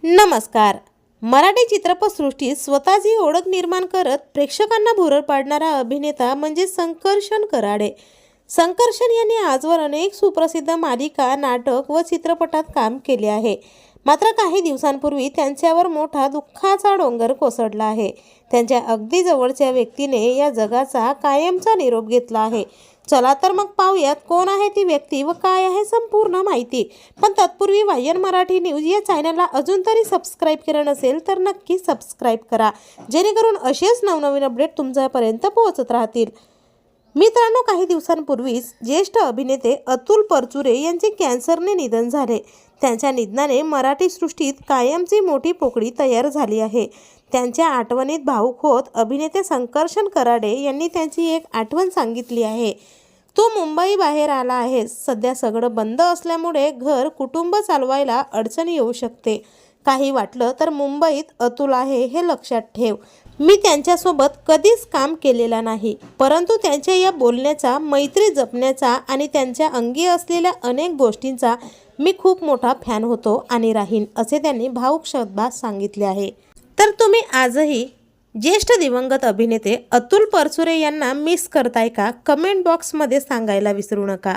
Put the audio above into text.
नमस्कार. मराठी चित्रपटसृष्टीत स्वतःची ओळख निर्माण करत प्रेक्षकांना भुरळ पाडणारा अभिनेता म्हणजे संकर्षण कराडे. संकर्षण यांनी आजवर अनेक सुप्रसिद्ध मालिका, नाटक व चित्रपटात काम केले आहे. मात्र काही दिवसांपूर्वी त्यांच्यावर मोठा दुःखाचा डोंगर कोसळला आहे. त्यांच्या अगदी जवळच्या व्यक्तीने या जगाचा कायमचा निरोप घेतला आहे. चला तर मग पाहूयात कोण आहे ती व्यक्ती व काय आहे संपूर्ण माहिती. पण तत्पूर्वी वायन मराठी न्यूज या चॅनलला अजून तरी सबस्क्राईब केलं नसेल तर नक्की सबस्क्राईब करा, जेणेकरून असेच नवनवीन अपडेट तुमच्यापर्यंत पोहोचत राहतील. मित्रांनो, काही दिवसांपूर्वीच ज्येष्ठ अभिनेते अतुल परचुरे यांचे कॅन्सरने निधन झाले. त्यांच्या निधनाने मराठी सृष्टीत कायमची मोठी पोकळी तयार झाली आहे. त्यांच्या आठवणीत भावुक होत अभिनेते संकर्षण कराडे यांनी त्यांची एक आठवण सांगितली आहे. तो मुंबई बाहेर आला आहे. सध्या सगळं बंद असल्यामुळे घर कुटुंब चालवायला अडचण येऊ शकते. काही वाटलं तर मुंबईत अतुल आहे हे लक्षात ठेव. मी त्यांच्यासोबत कधीच काम केलेला नाही, परंतु त्यांच्या या बोलण्याचा, मैत्री जपण्याचा आणि त्यांच्या अंगी असलेल्या अनेक गोष्टींचा मी खूप मोठा फॅन होतो आणि राहीन, असे त्यांनी भावुक शब्दात सांगितले आहे. तर तुम्ही आजही ज्येष्ठ दिवंगत अभिनेते अतुल परचुरे यांना मिस करताय का? कमेंट बॉक्समध्ये सांगायला विसरू नका.